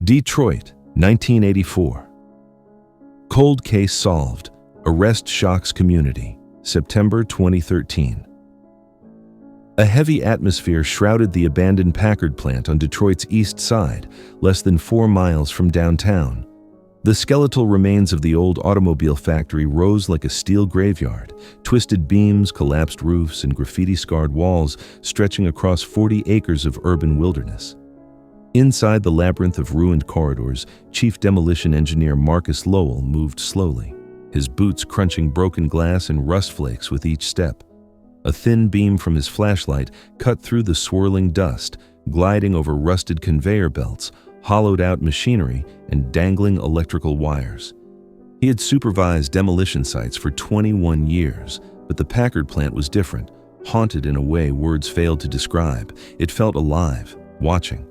Detroit, 1984. Cold case solved. Arrest shocks community. September 2013. A heavy atmosphere shrouded the abandoned Packard plant on Detroit's east side, less than 4 miles from downtown. The skeletal remains of the old automobile factory rose like a steel graveyard, twisted beams, collapsed roofs, and graffiti-scarred walls stretching across 40 acres of urban wilderness. Inside the labyrinth of ruined corridors, Chief Demolition Engineer Marcus Lowell moved slowly, his boots crunching broken glass and rust flakes with each step. A thin beam from his flashlight cut through the swirling dust, gliding over rusted conveyor belts, hollowed-out machinery, and dangling electrical wires. He had supervised demolition sites for 21 years, but the Packard plant was different, haunted in a way words failed to describe. It felt alive, watching.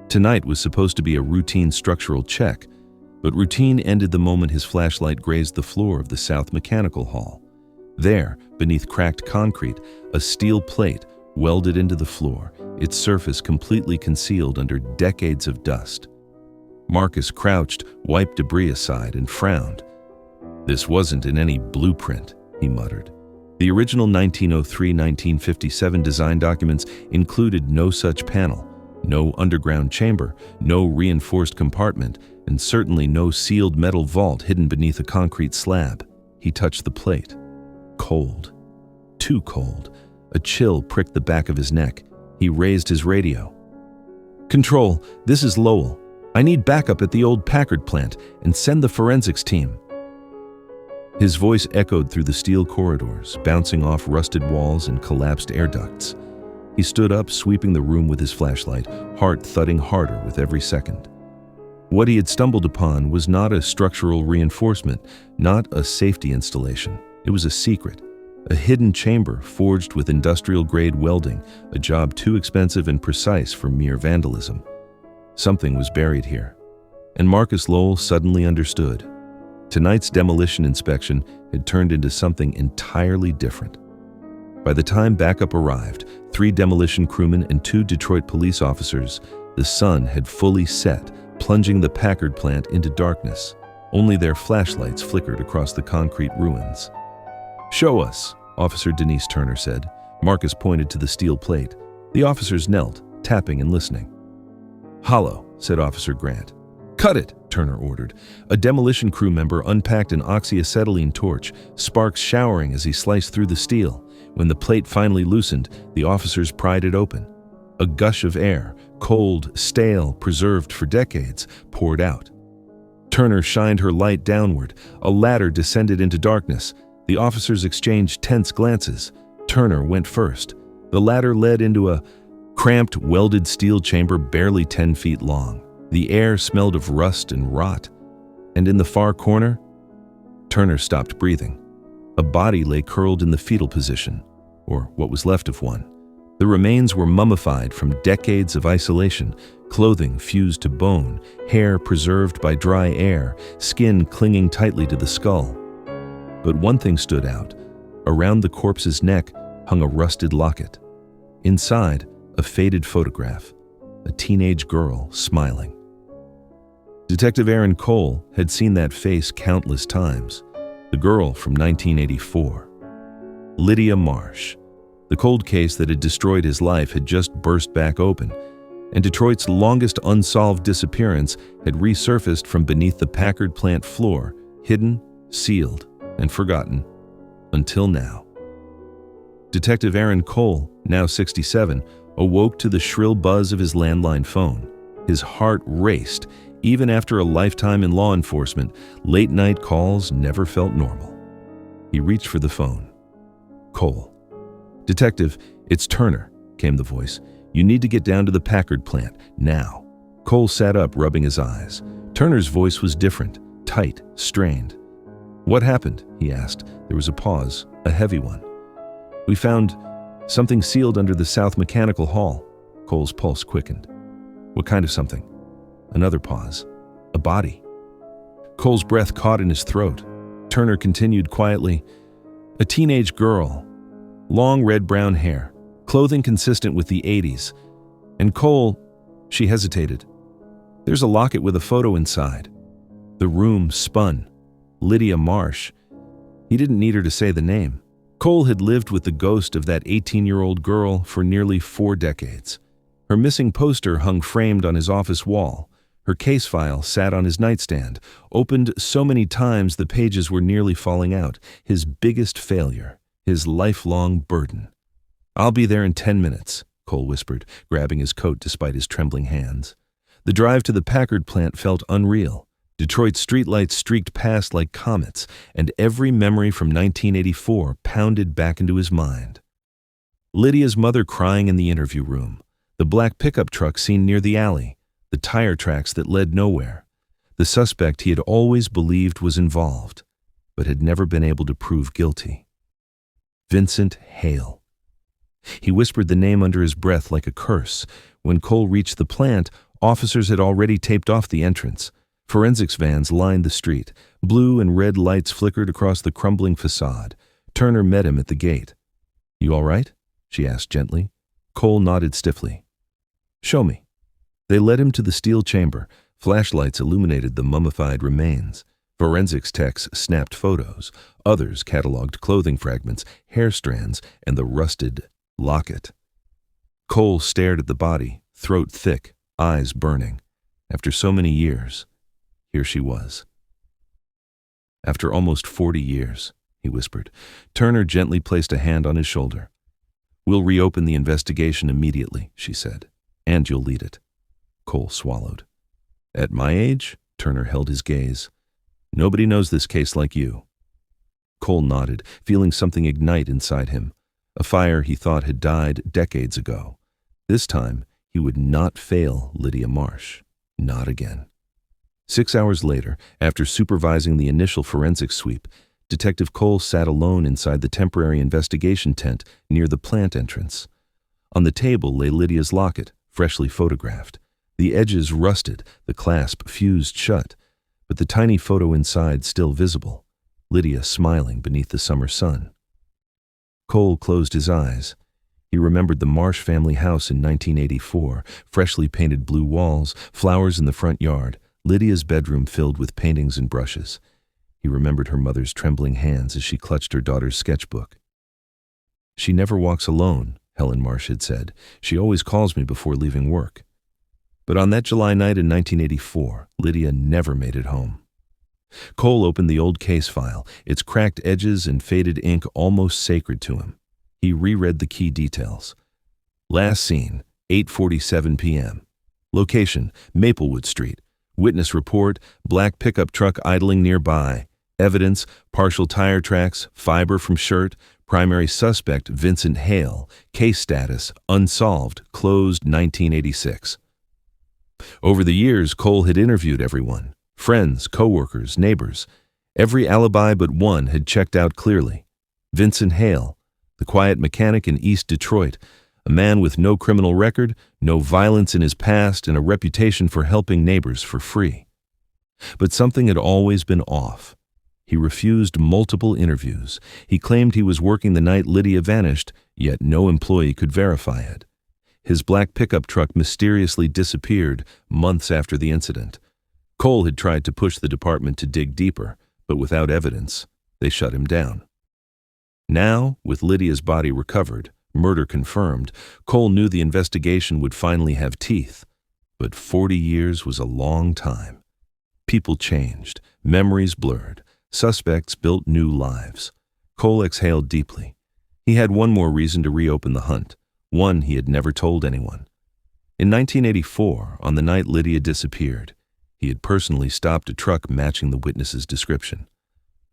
Tonight was supposed to be a routine structural check, but routine ended the moment his flashlight grazed the floor of the South Mechanical Hall. There, beneath cracked concrete, a steel plate welded into the floor, its surface completely concealed under decades of dust. Marcus crouched, wiped debris aside, and frowned. "This wasn't in any blueprint," he muttered. The original 1903-1957 design documents included no such panel, no underground chamber, no reinforced compartment, and certainly no sealed metal vault hidden beneath a concrete slab. He touched the plate. Cold. Too cold. A chill pricked the back of his neck. He raised his radio. "Control, this is Lowell. I need backup at the old Packard plant and send the forensics team." His voice echoed through the steel corridors, bouncing off rusted walls and collapsed air ducts. He stood up, sweeping the room with his flashlight, heart thudding harder with every second. What he had stumbled upon was not a structural reinforcement, not a safety installation. It was a secret, a hidden chamber forged with industrial-grade welding, a job too expensive and precise for mere vandalism. Something was buried here, and Marcus Lowell suddenly understood. Tonight's demolition inspection had turned into something entirely different. By the time backup arrived, 3 demolition crewmen and 2 Detroit police officers, the sun had fully set, plunging the Packard plant into darkness. Only their flashlights flickered across the concrete ruins. "Show us," Officer Denise Turner said. Marcus pointed to the steel plate. The officers knelt, tapping and listening. "Hollow," said Officer Grant. "Cut it," Turner ordered. A demolition crew member unpacked an oxyacetylene torch, sparks showering as he sliced through the steel. When the plate finally loosened, the officers pried it open. A gush of air, cold, stale, preserved for decades, poured out. Turner shined her light downward. A ladder descended into darkness. The officers exchanged tense glances. Turner went first. The ladder led into a cramped, welded steel chamber barely 10 feet long. The air smelled of rust and rot. And in the far corner, Turner stopped breathing. A body lay curled in the fetal position, or what was left of one. The remains were mummified from decades of isolation, clothing fused to bone, hair preserved by dry air, skin clinging tightly to the skull. But one thing stood out. Around the corpse's neck hung a rusted locket. Inside, a faded photograph, a teenage girl smiling. Detective Aaron Cole had seen that face countless times. The girl from 1984. Lydia Marsh. The cold case that had destroyed his life had just burst back open, and Detroit's longest unsolved disappearance had resurfaced from beneath the Packard plant floor, hidden, sealed, and forgotten, until now. Detective Aaron Cole, now 67, awoke to the shrill buzz of his landline phone. His heart raced. Even after a lifetime in law enforcement, late-night calls never felt normal. He reached for the phone. Cole. "Detective, it's Turner," came the voice. "You need to get down to the Packard plant, now." Cole sat up, rubbing his eyes. Turner's voice was different, tight, strained. "What happened?" he asked. There was a pause, a heavy one. "We found something sealed under the South Mechanical Hall." Cole's pulse quickened. "What kind of something?" Another pause. "A body." Cole's breath caught in his throat. Turner continued quietly. "A teenage girl. Long red-brown hair. Clothing consistent with the 80s. And Cole," she hesitated. There's a locket with a photo inside. The room spun. Lydia Marsh. He didn't need her to say the name. Cole had lived with the ghost of that 18-year-old girl for nearly 4 decades. Her missing poster hung framed on his office wall. Her case file sat on his nightstand, opened so many times the pages were nearly falling out. His biggest failure, his lifelong burden. "I'll be there in 10 minutes, Cole whispered, grabbing his coat despite his trembling hands. The drive to the Packard plant felt unreal. Detroit's streetlights streaked past like comets, and every memory from 1984 pounded back into his mind. Lydia's mother crying in the interview room, the black pickup truck seen near the alley, the tire tracks that led nowhere, the suspect he had always believed was involved, but had never been able to prove guilty. Vincent Hale. He whispered the name under his breath like a curse. When Cole reached the plant, officers had already taped off the entrance. Forensics vans lined the street. Blue and red lights flickered across the crumbling facade. Turner met him at the gate. "You all right?" she asked gently. Cole nodded stiffly. "Show me." They led him to the steel chamber. Flashlights illuminated the mummified remains. Forensics techs snapped photos. Others cataloged clothing fragments, hair strands, and the rusted locket. Cole stared at the body, throat thick, eyes burning. After so many years, here she was. "After almost 40 years, he whispered. Turner gently placed a hand on his shoulder. "We'll reopen the investigation immediately," she said, "and you'll lead it." Cole swallowed. "At my age?" Turner held his gaze. "Nobody knows this case like you." Cole nodded, feeling something ignite inside him. A fire he thought had died decades ago. This time, he would not fail Lydia Marsh. Not again. 6 hours later, after supervising the initial forensic sweep, Detective Cole sat alone inside the temporary investigation tent near the plant entrance. On the table lay Lydia's locket, freshly photographed. The edges rusted, the clasp fused shut, but the tiny photo inside still visible, Lydia smiling beneath the summer sun. Cole closed his eyes. He remembered the Marsh family house in 1984, freshly painted blue walls, flowers in the front yard, Lydia's bedroom filled with paintings and brushes. He remembered her mother's trembling hands as she clutched her daughter's sketchbook. "She never walks alone," Helen Marsh had said. "She always calls me before leaving work." But on that July night in 1984, Lydia never made it home. Cole opened the old case file, its cracked edges and faded ink almost sacred to him. He reread the key details. Last seen, 8:47 p.m. Location, Maplewood Street. Witness report, black pickup truck idling nearby. Evidence, partial tire tracks, fiber from shirt. Primary suspect, Vincent Hale. Case status, unsolved, closed 1986. Over the years, Cole had interviewed everyone. Friends, co-workers, neighbors. Every alibi but one had checked out clearly. Vincent Hale, the quiet mechanic in East Detroit, a man with no criminal record, no violence in his past, and a reputation for helping neighbors for free. But something had always been off. He refused multiple interviews. He claimed he was working the night Lydia vanished, yet no employee could verify it. His black pickup truck mysteriously disappeared months after the incident. Cole had tried to push the department to dig deeper, but without evidence, they shut him down. Now, with Lydia's body recovered, murder confirmed, Cole knew the investigation would finally have teeth. But 40 years was a long time. People changed, memories blurred, suspects built new lives. Cole exhaled deeply. He had one more reason to reopen the hunt, one he had never told anyone. In 1984, on the night Lydia disappeared, he had personally stopped a truck matching the witness's description.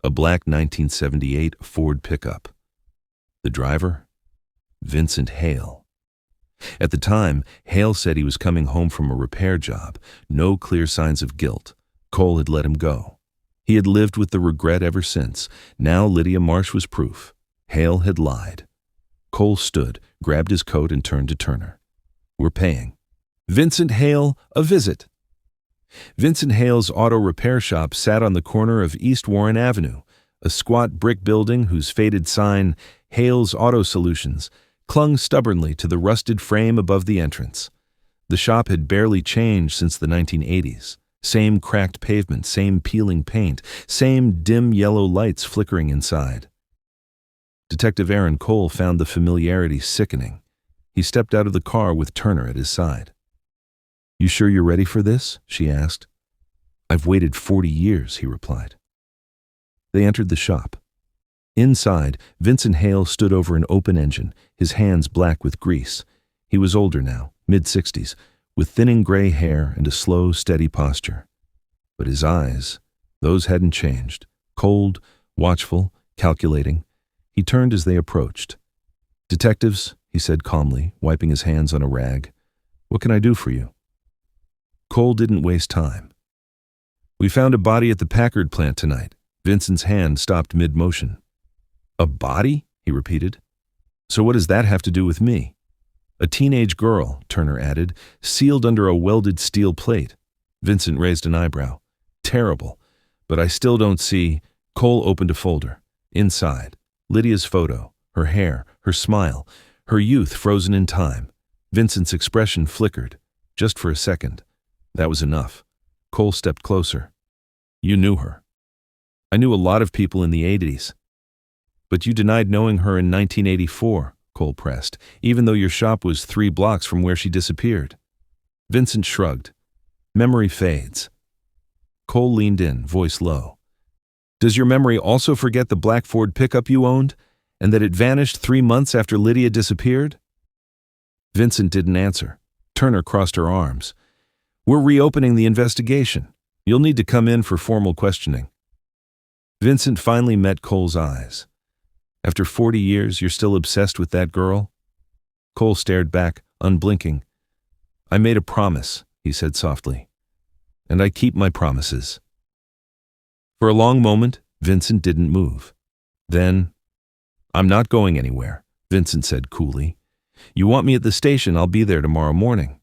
A black 1978 Ford pickup. The driver? Vincent Hale. At the time, Hale said he was coming home from a repair job. No clear signs of guilt. Cole had let him go. He had lived with the regret ever since. Now Lydia Marsh was proof. Hale had lied. Cole stood, grabbed his coat, and turned to Turner. "We're paying." "Vincent Hale, a visit." Vincent Hale's auto repair shop sat on the corner of East Warren Avenue, a squat brick building whose faded sign, Hale's Auto Solutions, clung stubbornly to the rusted frame above the entrance. The shop had barely changed since the 1980s. Same cracked pavement, same peeling paint, same dim yellow lights flickering inside. Detective Aaron Cole found the familiarity sickening. He stepped out of the car with Turner at his side. "You sure you're ready for this?" she asked. "I've waited 40 years, he replied. They entered the shop. Inside, Vincent Hale stood over an open engine, his hands black with grease. He was older now, mid-60s, with thinning gray hair and a slow, steady posture. But his eyes, those hadn't changed. Cold, watchful, calculating. He turned as they approached. "Detectives," he said calmly, wiping his hands on a rag. "What can I do for you?" Cole didn't waste time. "We found a body at the Packard plant tonight." Vincent's hand stopped mid-motion. "A body?" he repeated. "So what does that have to do with me?" "A teenage girl," Turner added, "sealed under a welded steel plate." Vincent raised an eyebrow. "Terrible. But I still don't see—" Cole opened a folder. Inside, Lydia's photo, her hair, her smile, her youth frozen in time. Vincent's expression flickered, just for a second. That was enough. Cole stepped closer. "You knew her." "I knew a lot of people in the 80s. "But you denied knowing her in 1984, Cole pressed, "even though your shop was 3 blocks from where she disappeared." Vincent shrugged. "Memory fades." Cole leaned in, voice low. "Does your memory also forget the black Ford pickup you owned, and that it vanished 3 months after Lydia disappeared?" Vincent didn't answer. Turner crossed her arms. "We're reopening the investigation. You'll need to come in for formal questioning." Vincent finally met Cole's eyes. "After 40 years, you're still obsessed with that girl?" Cole stared back, unblinking. "I made a promise," he said softly. "And I keep my promises." For a long moment, Vincent didn't move. Then, "I'm not going anywhere," Vincent said coolly. "You want me at the station, I'll be there tomorrow morning."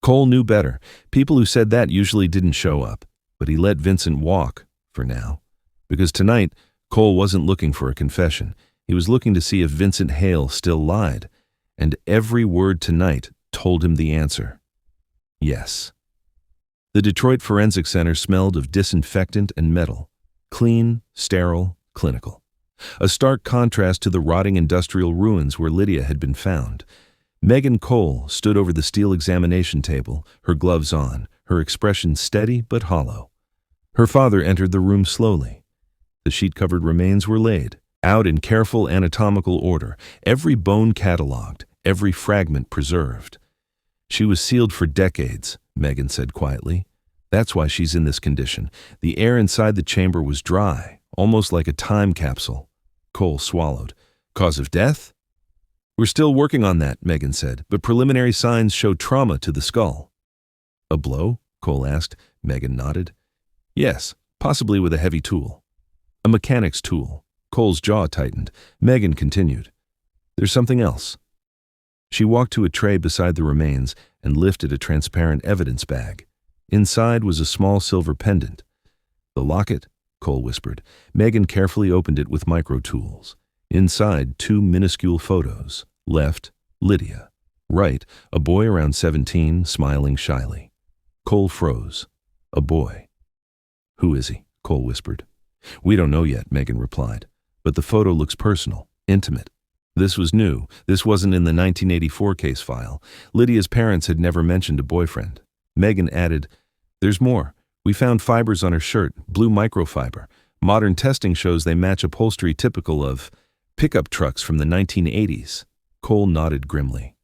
Cole knew better. People who said that usually didn't show up, but he let Vincent walk, for now. Because tonight, Cole wasn't looking for a confession. He was looking to see if Vincent Hale still lied, and every word tonight told him the answer. Yes. The Detroit Forensic Center smelled of disinfectant and metal. Clean, sterile, clinical. A stark contrast to the rotting industrial ruins where Lydia had been found. Megan Cole stood over the steel examination table, her gloves on, her expression steady but hollow. Her father entered the room slowly. The sheet-covered remains were laid, out in careful anatomical order, every bone catalogued, every fragment preserved. "She was sealed for decades," Megan said quietly. "That's why she's in this condition. The air inside the chamber was dry, almost like a time capsule." Cole swallowed. "Cause of death?" "We're still working on that," Megan said, "but preliminary signs show trauma to the skull." "A blow?" Cole asked. Megan nodded. "Yes, possibly with a heavy tool." "A mechanic's tool." Cole's jaw tightened. Megan continued. "There's something else." She walked to a tray beside the remains and lifted a transparent evidence bag. Inside was a small silver pendant. "The locket?" Cole whispered. Megan carefully opened it with micro-tools. Inside, 2 minuscule photos. Left, Lydia. Right, a boy around 17, smiling shyly. Cole froze. A boy. "Who is he?" Cole whispered. "We don't know yet," Megan replied. "But the photo looks personal, intimate." This was new. This wasn't in the 1984 case file. Lydia's parents had never mentioned a boyfriend. Megan added, "There's more. We found fibers on her shirt, blue microfiber. Modern testing shows they match upholstery typical of pickup trucks from the 1980s. Cole nodded grimly.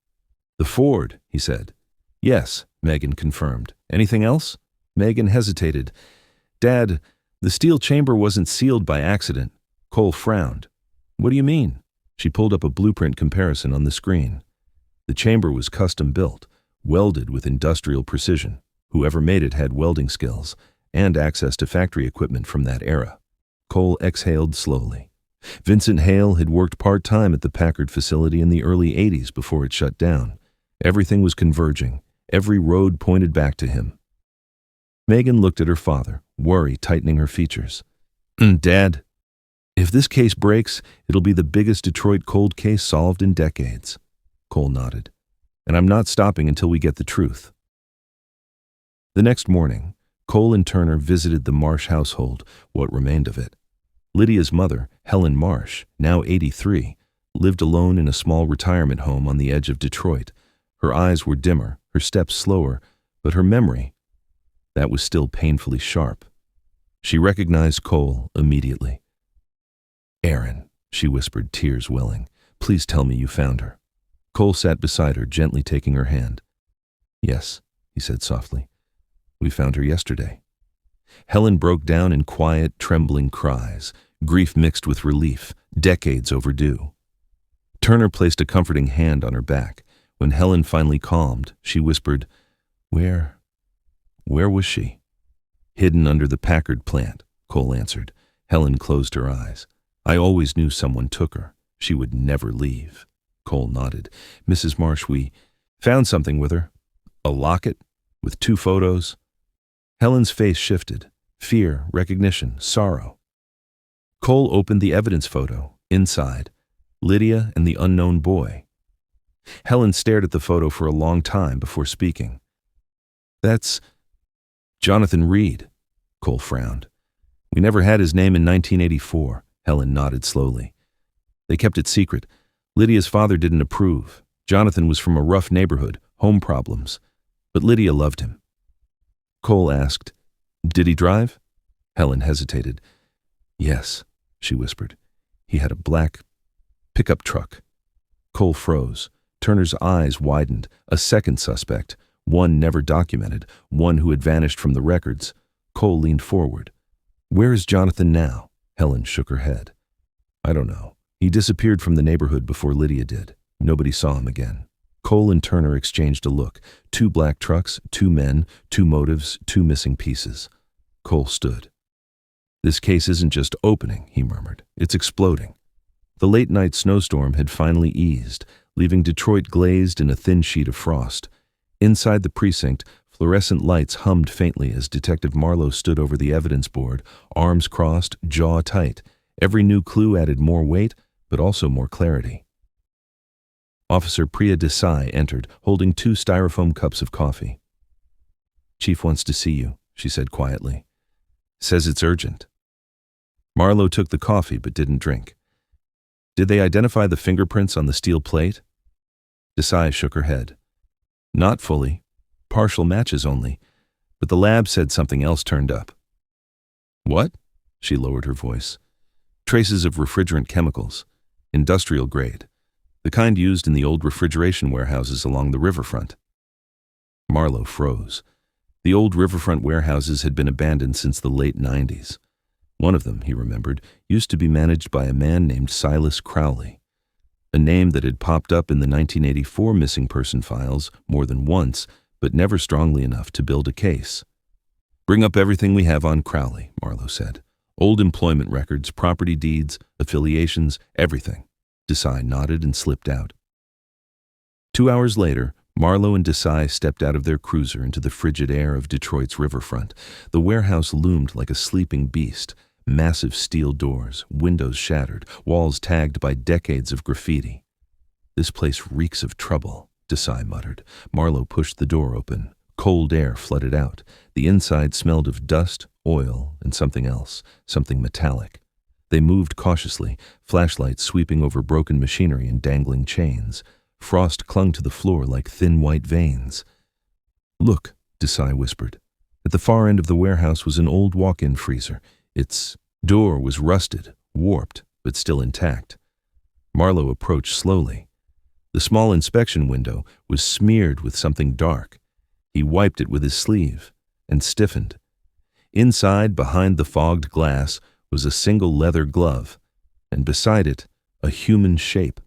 "The Ford," he said. "Yes," Megan confirmed. "Anything else?" Megan hesitated. "Dad, the steel chamber wasn't sealed by accident." Cole frowned. "What do you mean?" She pulled up a blueprint comparison on the screen. The chamber was custom built, welded with industrial precision. Whoever made it had welding skills and access to factory equipment from that era. Cole exhaled slowly. Vincent Hale had worked part-time at the Packard facility in the early 80s before it shut down. Everything was converging. Every road pointed back to him. Megan looked at her father, worry tightening her features. "Dad, if this case breaks, it'll be the biggest Detroit cold case solved in decades." Cole nodded. and I'm not stopping until we get the truth. The next morning, Cole and Turner visited the Marsh household, what remained of it. Lydia's mother, Helen Marsh, now 83, lived alone in a small retirement home on the edge of Detroit. Her eyes were dimmer, her steps slower, but her memory, that was still painfully sharp. She recognized Cole immediately. "Aaron," she whispered, tears welling, "please tell me you found her." Cole sat beside her, gently taking her hand. "Yes," he said softly. "We found her yesterday." Helen broke down in quiet, trembling cries, grief mixed with relief, decades overdue. Turner placed a comforting hand on her back. When Helen finally calmed, she whispered, Where was she?" "Hidden under the Packard plant," Cole answered. Helen closed her eyes. "I always knew someone took her. She would never leave." Cole nodded. "Mrs. Marsh, we found something with her. A locket with 2 photos. Helen's face shifted. Fear, recognition, sorrow. Cole opened the evidence photo. Inside, Lydia and the unknown boy. Helen stared at the photo for a long time before speaking. "That's Jonathan Reed," Cole frowned. "We never had his name in 1984, Helen nodded slowly. "They kept it secret. Lydia's father didn't approve. Jonathan was from a rough neighborhood, home problems. But Lydia loved him." Cole asked, "Did he drive?" Helen hesitated. "Yes," she whispered. "He had a black pickup truck." Cole froze. Turner's eyes widened. A second suspect, one never documented, one who had vanished from the records. Cole leaned forward. "Where is Jonathan now?" Helen shook her head. "I don't know. He disappeared from the neighborhood before Lydia did. Nobody saw him again." Cole and Turner exchanged a look. 2 black trucks, 2 men, 2 motives, 2 missing pieces. Cole stood. "This case isn't just opening," he murmured. "It's exploding." The late-night snowstorm had finally eased, leaving Detroit glazed in a thin sheet of frost. Inside the precinct, fluorescent lights hummed faintly as Detective Marlowe stood over the evidence board, arms crossed, jaw tight. Every new clue added more weight, but also more clarity. Officer Priya Desai entered, holding 2 styrofoam cups of coffee. "Chief wants to see you," she said quietly. "Says it's urgent." Marlowe took the coffee but didn't drink. "Did they identify the fingerprints on the steel plate?" Desai shook her head. "Not fully. Partial matches only. But the lab said something else turned up." "What?" She lowered her voice. "Traces of refrigerant chemicals. Industrial grade. The kind used in the old refrigeration warehouses along the riverfront." Marlowe froze. The old riverfront warehouses had been abandoned since the late 90s. One of them, he remembered, used to be managed by a man named Silas Crowley, a name that had popped up in the 1984 missing person files more than once, but never strongly enough to build a case. "Bring up everything we have on Crowley," Marlowe said. "Old employment records, property deeds, affiliations, everything." Desai nodded and slipped out. 2 hours later, Marlowe and Desai stepped out of their cruiser into the frigid air of Detroit's riverfront. The warehouse loomed like a sleeping beast. Massive steel doors, windows shattered, walls tagged by decades of graffiti. "This place reeks of trouble," Desai muttered. Marlowe pushed the door open. Cold air flooded out. The inside smelled of dust, oil, and something else, something metallic. They moved cautiously, flashlights sweeping over broken machinery and dangling chains. Frost clung to the floor like thin white veins. "Look," Desai whispered. At the far end of the warehouse was an old walk-in freezer. Its door was rusted, warped, but still intact. Marlowe approached slowly. The small inspection window was smeared with something dark. He wiped it with his sleeve and stiffened. Inside, behind the fogged glass, was a single leather glove, and beside it, a human shape.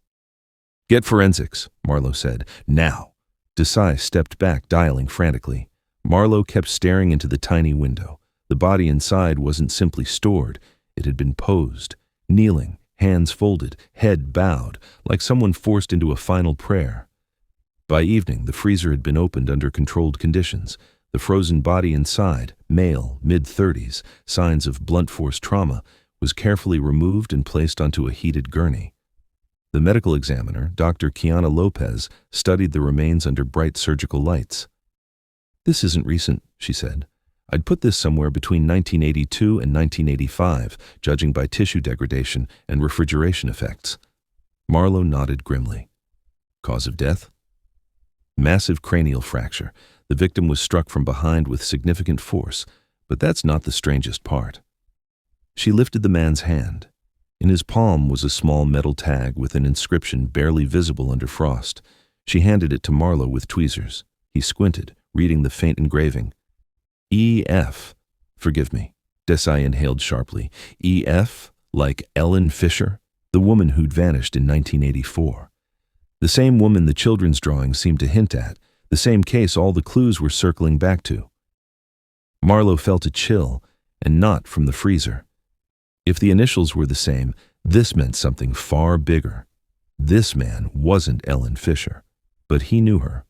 "Get forensics," Marlowe said. "Now." Desai stepped back, dialing frantically. Marlowe kept staring into the tiny window. The body inside wasn't simply stored. It had been posed, kneeling, hands folded, head bowed, like someone forced into a final prayer. By evening, the freezer had been opened under controlled conditions. The frozen body inside, male, mid-30s, signs of blunt force trauma, was carefully removed and placed onto a heated gurney. The medical examiner, Dr. Kiana Lopez, studied the remains under bright surgical lights. "This isn't recent," she said. "I'd put this somewhere between 1982 and 1985, judging by tissue degradation and refrigeration effects." Marlowe nodded grimly. "Cause of death?" "Massive cranial fracture. The victim was struck from behind with significant force, but that's not the strangest part." She lifted the man's hand. In his palm was a small metal tag with an inscription barely visible under frost. She handed it to Marlowe with tweezers. He squinted, reading the faint engraving. "E.F. Forgive me," Desai inhaled sharply. "E.F. like Ellen Fisher, the woman who'd vanished in 1984. The same woman the children's drawings seemed to hint at, the same case all the clues were circling back to." Marlowe felt a chill, and not from the freezer. If the initials were the same, this meant something far bigger. This man wasn't Ellen Fisher, but he knew her,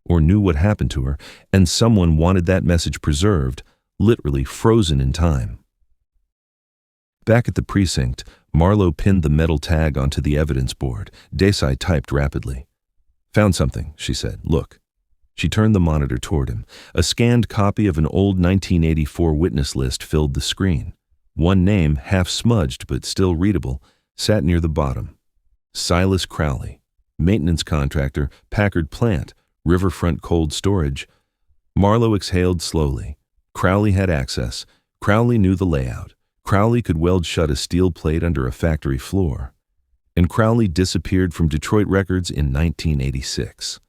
or knew what happened to her, and someone wanted that message preserved, literally frozen in time. Back at the precinct, Marlowe pinned the metal tag onto the evidence board. Desai typed rapidly. "Found something," she said. "Look." She turned the monitor toward him. A scanned copy of an old 1984 witness list filled the screen. One name, half smudged but still readable, sat near the bottom. Silas Crowley, maintenance contractor, Packard plant, riverfront cold storage. Marlowe exhaled slowly. Crowley had access. Crowley knew the layout. Crowley could weld shut a steel plate under a factory floor. And Crowley disappeared from Detroit records in 1986.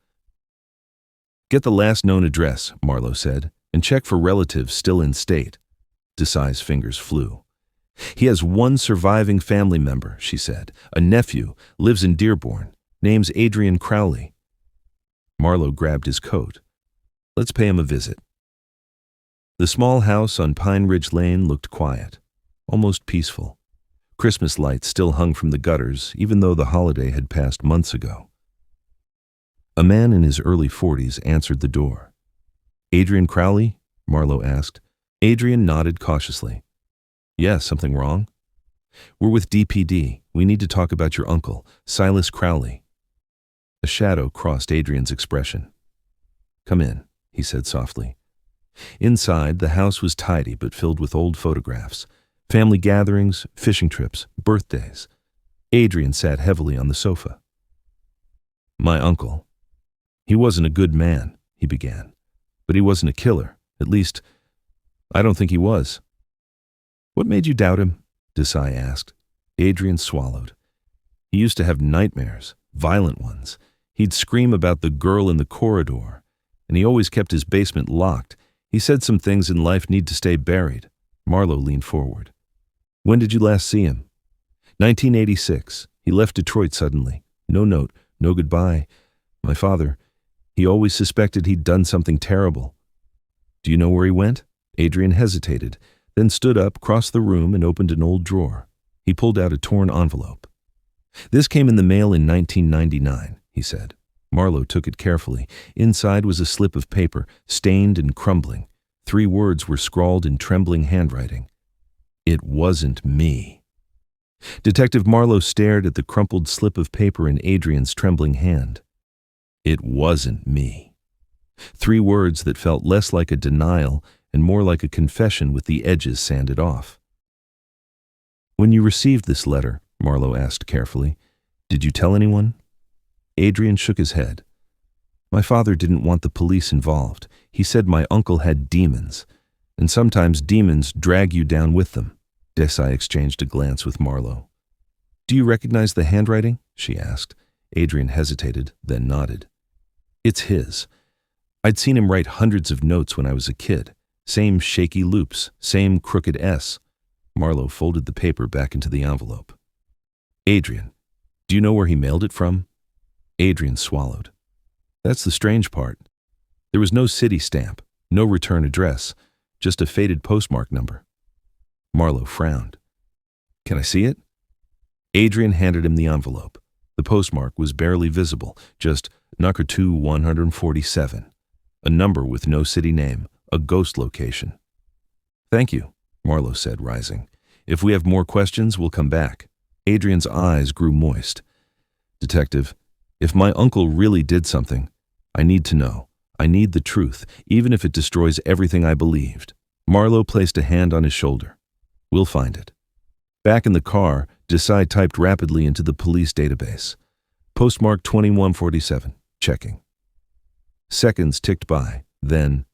"Get the last known address," Marlowe said, "and check for relatives still in state." Desai's fingers flew. "He has one surviving family member," she said. "A nephew, lives in Dearborn. Name's Adrian Crowley." Marlowe grabbed his coat. "Let's pay him a visit." The small house on Pine Ridge Lane looked quiet, almost peaceful. Christmas lights still hung from the gutters, even though the holiday had passed months ago. A man in his early 40s answered the door. "Adrian Crowley?" Marlowe asked. Adrian nodded cautiously. "Yes, something wrong?" "We're with DPD. We need to talk about your uncle, Silas Crowley." A shadow crossed Adrian's expression. "Come in," he said softly. Inside, the house was tidy but filled with old photographs. Family gatherings, fishing trips, birthdays. Adrian sat heavily on the sofa. "My uncle. He wasn't a good man," he began. "But he wasn't a killer. At least, I don't think he was." "What made you doubt him?" Desai asked. Adrian swallowed. "He used to have nightmares, violent ones. He'd scream about the girl in the corridor, and he always kept his basement locked. He said some things in life need to stay buried." Marlowe leaned forward. "When did you last see him?" 1986. He left Detroit suddenly. No note, no goodbye. My father, he always suspected he'd done something terrible." "Do you know where he went?" Adrian hesitated, then stood up, crossed the room, and opened an old drawer. He pulled out a torn envelope. "This came in the mail in 1999, he said. Marlowe took it carefully. Inside was a slip of paper, stained and crumbling. 3 words were scrawled in trembling handwriting. "It wasn't me." Detective Marlowe stared at the crumpled slip of paper in Adrian's trembling hand. "It wasn't me." 3 words that felt less like a denial and more like a confession with the edges sanded off. "When you received this letter," Marlowe asked carefully, "did you tell anyone?" Adrian shook his head. "My father didn't want the police involved. He said my uncle had demons, and sometimes demons drag you down with them." Desai exchanged a glance with Marlowe. "Do you recognize the handwriting?" she asked. Adrian hesitated, then nodded. "It's his. I'd seen him write hundreds of notes when I was a kid. Same shaky loops, same crooked S." Marlowe folded the paper back into the envelope. "Adrian, do you know where he mailed it from?" Adrian swallowed. "That's the strange part. There was no city stamp, no return address, just a faded postmark number." Marlowe frowned. "Can I see it?" Adrian handed him the envelope. The postmark was barely visible, just Nuckertu 147, a number with no city name, a ghost location. "Thank you," Marlowe said, rising. "If we have more questions, we'll come back." Adrian's eyes grew moist. Detective, if my uncle really did something, I need to know. I need the truth, even if it destroys everything I believed. Marlowe placed a hand on his shoulder. We'll find it. Back in the car, Desai typed rapidly into the police database. Postmark 2147, checking. Seconds ticked by, then,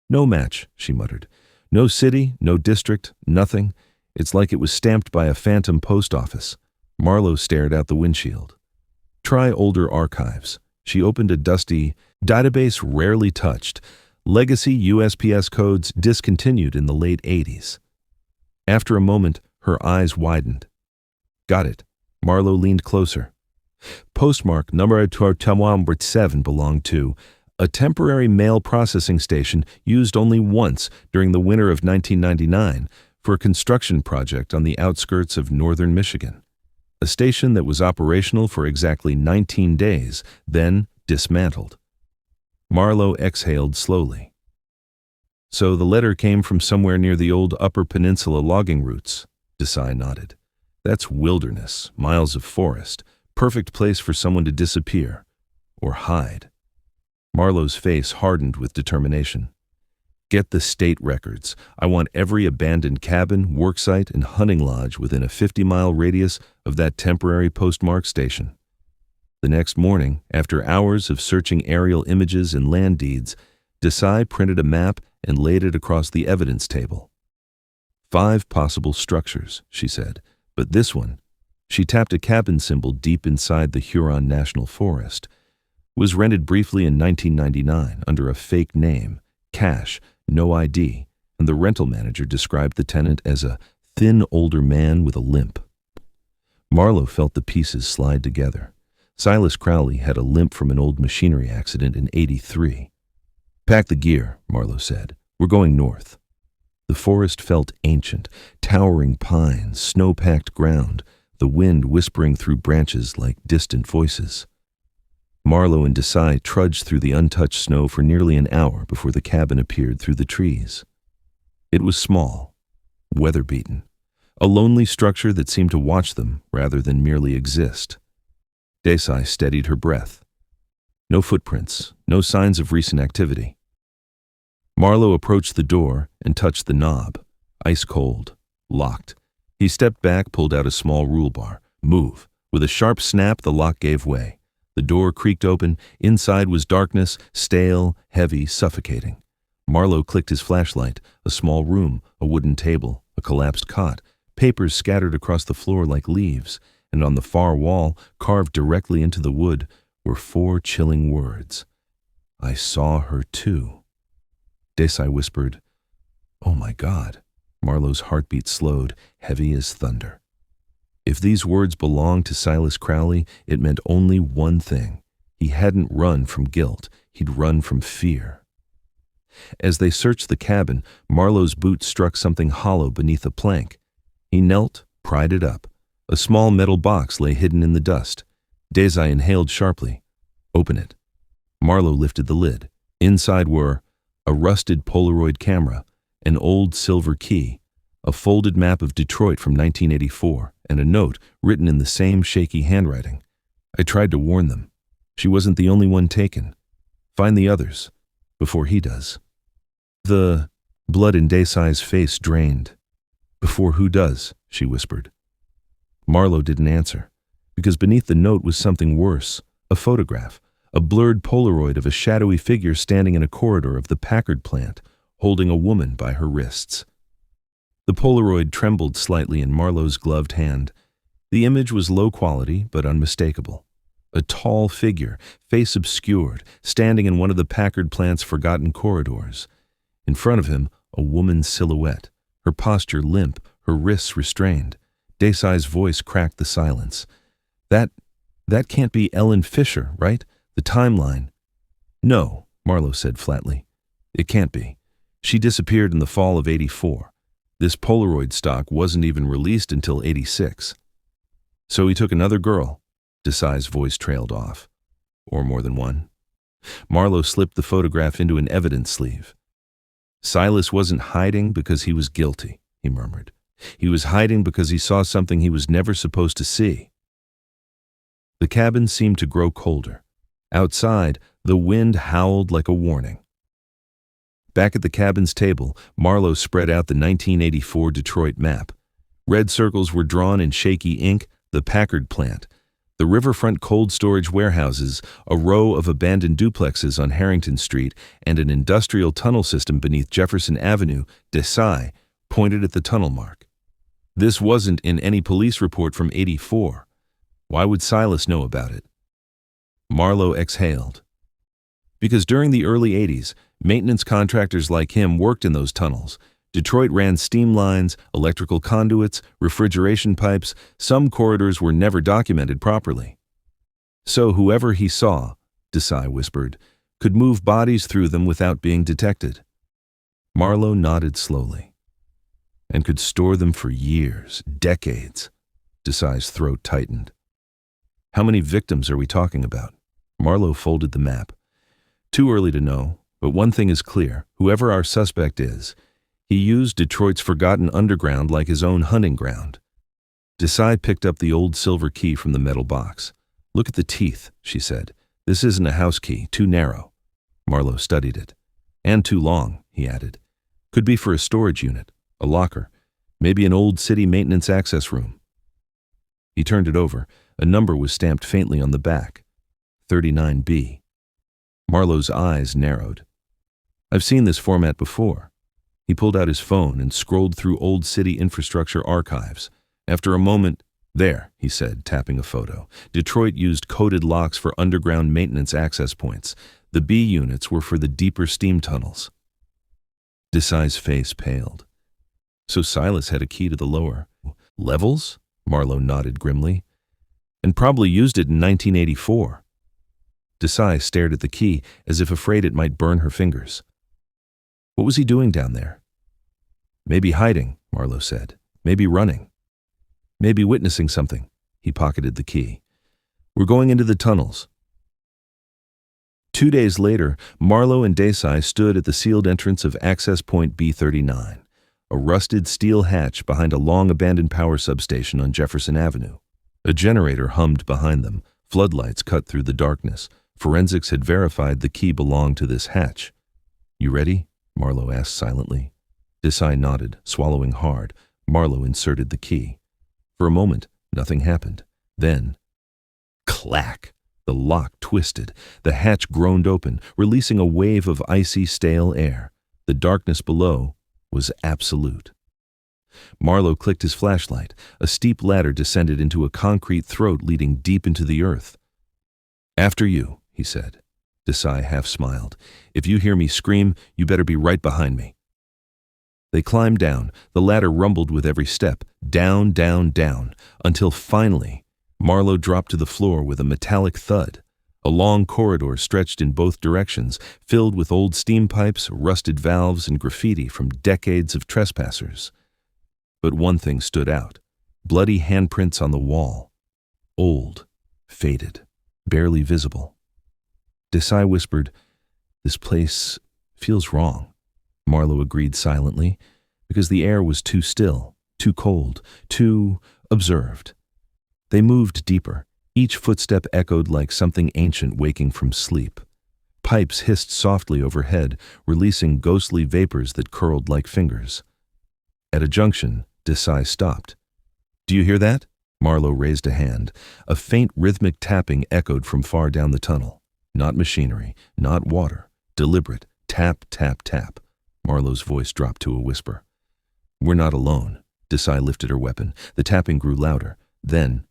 no match, she muttered. No city, no district, nothing. It's like it was stamped by a phantom post office. Marlowe stared out the windshield. Try older archives. She opened a dusty database rarely touched. Legacy USPS codes discontinued in the late 80s. After a moment, her eyes widened. Got it. Marlowe leaned closer. Postmark number 7 belonged to a temporary mail processing station used only once during the winter of 1999 for a construction project on the outskirts of northern Michigan. A station that was operational for exactly 19 days, then dismantled. Marlowe exhaled slowly. So the letter came from somewhere near the old Upper Peninsula logging routes. Desai nodded. That's wilderness, miles of forest, perfect place for someone to disappear or hide. Marlowe's face hardened with determination. Get the state records. I want every abandoned cabin, worksite, and hunting lodge within a 50-mile radius of that temporary postmark station. The next morning, after hours of searching aerial images and land deeds, Desai printed a map and laid it across the evidence table. 5 possible structures, she said, but this one, she tapped a cabin symbol deep inside the Huron National Forest, was rented briefly in 1999 under a fake name, cash, no ID, and the rental manager described the tenant as a thin older man with a limp. Marlowe felt the pieces slide together. Silas Crowley had a limp from an old machinery accident in '83. Pack the gear, Marlowe said. We're going north. The forest felt ancient, towering pines, snow-packed ground, the wind whispering through branches like distant voices. Marlowe and Desai trudged through the untouched snow for nearly an hour before the cabin appeared through the trees. It was small, weather-beaten, a lonely structure that seemed to watch them rather than merely exist. Desai steadied her breath. No footprints, no signs of recent activity. Marlowe approached the door and touched the knob, ice cold, locked. He stepped back, pulled out a small rule bar. Move. With a sharp snap, the lock gave way. The door creaked open. Inside was darkness, stale, heavy, suffocating. Marlowe clicked his flashlight. A small room, a wooden table, a collapsed cot, papers scattered across the floor like leaves, and on the far wall, carved directly into the wood, were 4 chilling words. I saw her too. Desai whispered, "Oh my God." Marlowe's heartbeat slowed, heavy as thunder. If these words belonged to Silas Crowley, it meant only one thing. He hadn't run from guilt. He'd run from fear. As they searched the cabin, Marlowe's boot struck something hollow beneath a plank. He knelt, pried it up. A small metal box lay hidden in the dust. Desai inhaled sharply. Open it. Marlowe lifted the lid. Inside were a rusted Polaroid camera, an old silver key, a folded map of Detroit from 1984, and a note written in the same shaky handwriting. I tried to warn them. She wasn't the only one taken. Find the others, before he does. The blood in Desai's face drained. Before who does, she whispered. Marlowe didn't answer, because beneath the note was something worse, a photograph, a blurred Polaroid of a shadowy figure standing in a corridor of the Packard plant, holding a woman by her wrists. The Polaroid trembled slightly in Marlowe's gloved hand. The image was low quality, but unmistakable. A tall figure, face obscured, standing in one of the Packard plant's forgotten corridors. In front of him, a woman's silhouette, her posture limp, her wrists restrained. Desai's voice cracked the silence. That can't be Ellen Fisher, right? The timeline. No, Marlowe said flatly. It can't be. She disappeared in the fall of '84. This Polaroid stock wasn't even released until '86. So he took another girl. Desai's voice trailed off. Or more than one. Marlowe slipped the photograph into an evidence sleeve. Silas wasn't hiding because he was guilty, he murmured. He was hiding because he saw something he was never supposed to see. The cabin seemed to grow colder. Outside, the wind howled like a warning. Back at the cabin's table, Marlowe spread out the 1984 Detroit map. Red circles were drawn in shaky ink: the Packard plant, the riverfront cold storage warehouses, a row of abandoned duplexes on Harrington Street, and an industrial tunnel system beneath Jefferson Avenue. Desai pointed at the tunnel mark. This wasn't in any police report from '84. Why would Silas know about it? Marlowe exhaled. Because during the early '80s, maintenance contractors like him worked in those tunnels. Detroit ran steam lines, electrical conduits, refrigeration pipes. Some corridors were never documented properly. So whoever he saw, Desai whispered, could move bodies through them without being detected. Marlowe nodded slowly. And could store them for years, decades. Desai's throat tightened. How many victims are we talking about? Marlowe folded the map. Too early to know, but one thing is clear: whoever our suspect is, he used Detroit's forgotten underground like his own hunting ground. Desai picked up the old silver key from the metal box. Look at the teeth, she said. This isn't a house key, too narrow. Marlowe studied it. And too long, he added. Could be for a storage unit, a locker, maybe an old city maintenance access room. He turned it over. A number was stamped faintly on the back. 39B. Marlowe's eyes narrowed. I've seen this format before. He pulled out his phone and scrolled through old city infrastructure archives. After a moment, there, he said, tapping a photo. Detroit used coded locks for underground maintenance access points. The B units were for the deeper steam tunnels. Desai's face paled. So Silas had a key to the lower levels? Marlowe nodded grimly. And probably used it in 1984. Desai stared at the key as if afraid it might burn her fingers. What was he doing down there? Maybe hiding, Marlowe said. Maybe running. Maybe witnessing something. He pocketed the key. We're going into the tunnels. 2 days later, Marlowe and Desai stood at the sealed entrance of access point B39, a rusted steel hatch behind a long abandoned power substation on Jefferson Avenue. A generator hummed behind them. Floodlights cut through the darkness. Forensics had verified the key belonged to this hatch. You ready? Marlowe asked silently. Desai nodded, swallowing hard. Marlowe inserted the key. For a moment, nothing happened. Then, clack! The lock twisted. The hatch groaned open, releasing a wave of icy, stale air. The darkness below was absolute. Marlowe clicked his flashlight. A steep ladder descended into a concrete throat leading deep into the earth. After you, he said. Desai half smiled. If you hear me scream, you better be right behind me. They climbed down. The ladder rumbled with every step. Down, down, down, until finally, Marlowe dropped to the floor with a metallic thud. A long corridor stretched in both directions, filled with old steam pipes, rusted valves, and graffiti from decades of trespassers. But one thing stood out. Bloody handprints on the wall. Old, faded, barely visible. Desai whispered, "This place feels wrong." Marlowe agreed silently, because the air was too still, too cold, too observed. They moved deeper. Each footstep echoed like something ancient waking from sleep. Pipes hissed softly overhead, releasing ghostly vapors that curled like fingers. At a junction, Desai stopped. "Do you hear that?" Marlowe raised a hand. A faint rhythmic tapping echoed from far down the tunnel. Not machinery, not water. Deliberate. Tap, tap, tap. Marlowe's voice dropped to a whisper. "We're not alone." Desai lifted her weapon. The tapping grew louder. Then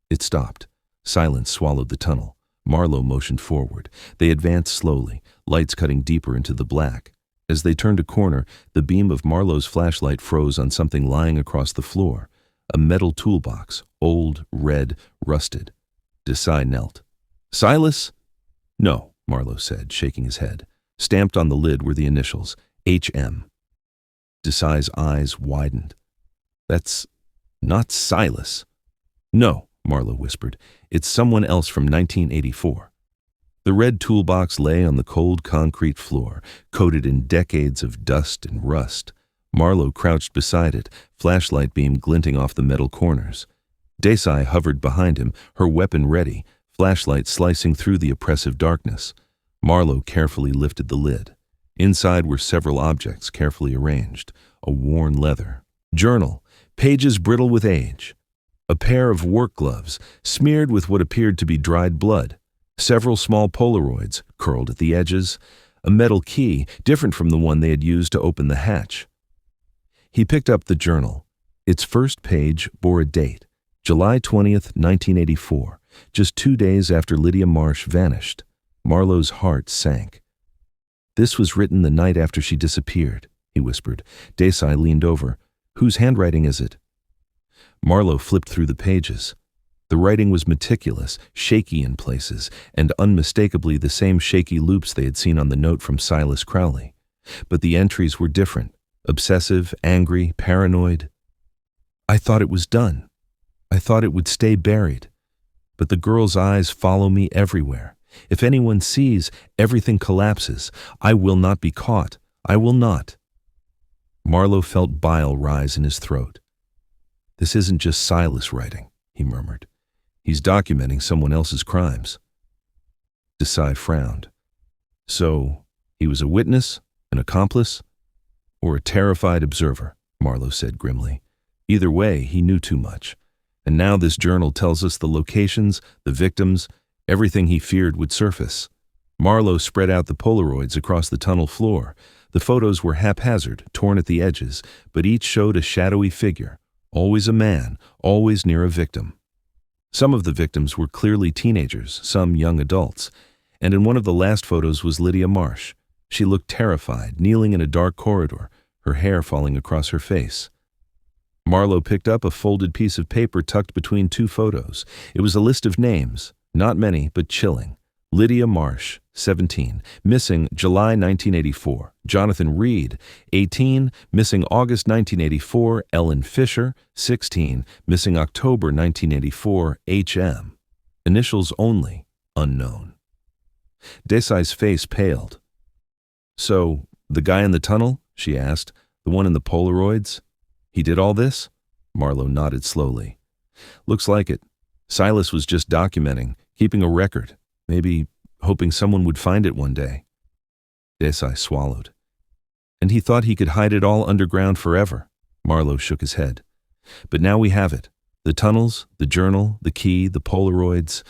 it stopped. Silence swallowed the tunnel. Marlowe motioned forward. They advanced slowly, lights cutting deeper into the black. As they turned a corner, the beam of Marlowe's flashlight froze on something lying across the floor. A metal toolbox, old, red, rusted. Desai knelt. "Silas?" "No," Marlowe said, shaking his head. Stamped on the lid were the initials, HM. Desai's eyes widened. "That's not Silas." "No," Marlowe whispered. "It's someone else from 1984. The red toolbox lay on the cold concrete floor, coated in decades of dust and rust. Marlowe crouched beside it, flashlight beam glinting off the metal corners. Desai hovered behind him, her weapon ready, flashlight slicing through the oppressive darkness. Marlowe carefully lifted the lid. Inside were several objects carefully arranged. A worn leather journal, pages brittle with age. A pair of work gloves, smeared with what appeared to be dried blood. Several small Polaroids, curled at the edges. A metal key, different from the one they had used to open the hatch. He picked up the journal. Its first page bore a date, July 20th, 1984, just 2 days after Lydia Marsh vanished. Marlowe's heart sank. "This was written the night after she disappeared," he whispered. Desai leaned over. "Whose handwriting is it?" Marlowe flipped through the pages. The writing was meticulous, shaky in places, and unmistakably the same shaky loops they had seen on the note from Silas Crowley. But the entries were different, obsessive, angry, paranoid. "I thought it was done. I thought it would stay buried. But the girl's eyes follow me everywhere. If anyone sees, everything collapses. I will not be caught. I will not." Marlowe felt bile rise in his throat. "This isn't just Silas writing," he murmured. "He's documenting someone else's crimes." Desai frowned. "So, he was a witness, an accomplice, or a terrified observer?" Marlowe said grimly. "Either way, he knew too much. And now this journal tells us the locations, the victims, everything he feared would surface." Marlowe spread out the Polaroids across the tunnel floor. The photos were haphazard, torn at the edges, but each showed a shadowy figure, always a man, always near a victim. Some of the victims were clearly teenagers, some young adults, and in one of the last photos was Lydia Marsh. She looked terrified, kneeling in a dark corridor, her hair falling across her face. Marlowe picked up a folded piece of paper tucked between two photos. It was a list of names, not many, but chilling. Lydia Marsh, 17, missing July 1984. Jonathan Reed, 18, missing August 1984. Ellen Fisher, 16, missing October 1984. H.M. Initials only, unknown. Desai's face paled. "So, the guy in the tunnel?" she asked. "The one in the Polaroids? He did all this?" Marlowe nodded slowly. "Looks like it. Silas was just documenting, keeping a record. Maybe hoping someone would find it one day." Desai swallowed. "And he thought he could hide it all underground forever." Marlowe shook his head. "But now we have it. The tunnels, the journal, the key, the Polaroids.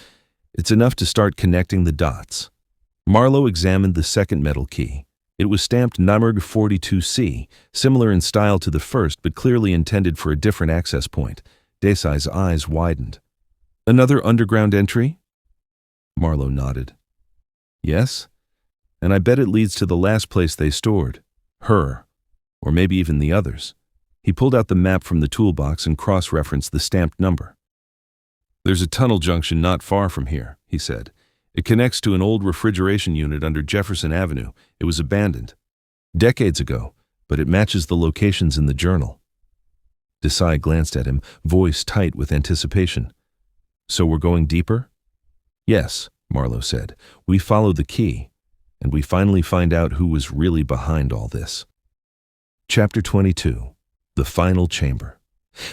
It's enough to start connecting the dots." Marlowe examined the second metal key. It was stamped numbered 42C, similar in style to the first but clearly intended for a different access point. Desai's eyes widened. "Another underground entry?" Marlowe nodded. "Yes, and I bet it leads to the last place they stored. Her, or maybe even the others." He pulled out the map from the toolbox and cross-referenced the stamped number. "There's a tunnel junction not far from here," he said. "It connects to an old refrigeration unit under Jefferson Avenue. It was abandoned decades ago, but it matches the locations in the journal." Desai glanced at him, voice tight with anticipation. "So we're going deeper?" "Yes," Marlowe said. "We follow the key, and we finally find out who was really behind all this." Chapter 22. The Final Chamber.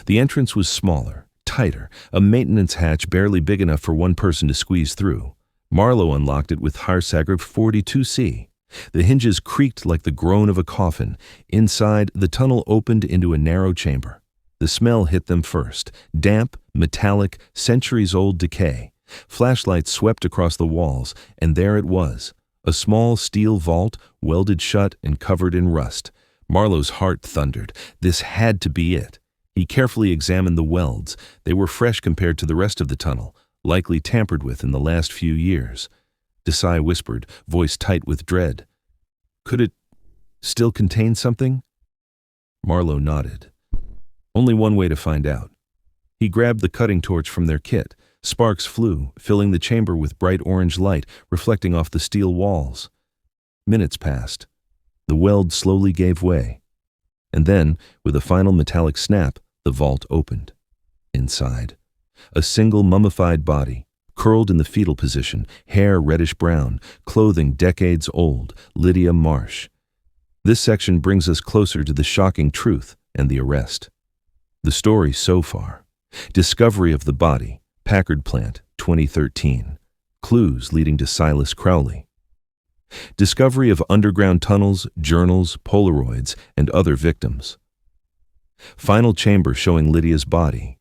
The entrance was smaller, tighter, a maintenance hatch barely big enough for one person to squeeze through. Marlowe unlocked it with Harsagraph 42C. The hinges creaked like the groan of a coffin. Inside, the tunnel opened into a narrow chamber. The smell hit them first, damp, metallic, centuries-old decay. Flashlights swept across the walls, and there it was, a small steel vault, welded shut and covered in rust. Marlowe's heart thundered. This had to be it. He carefully examined the welds. They were fresh compared to the rest of the tunnel, likely tampered with in the last few years. Desai whispered, voice tight with dread. "Could it still contain something?" Marlowe nodded. "Only one way to find out." He grabbed the cutting torch from their kit. Sparks flew, filling the chamber with bright orange light, reflecting off the steel walls. Minutes passed. The weld slowly gave way. And then, with a final metallic snap, the vault opened. Inside, a single mummified body, curled in the fetal position, hair reddish-brown, clothing decades old, Lydia Marsh. This section brings us closer to the shocking truth and the arrest. The story so far. Discovery of the body, Packard plant, 2013. Clues leading to Silas Crowley. Discovery of underground tunnels, journals, Polaroids, and other victims. Final chamber showing Lydia's body,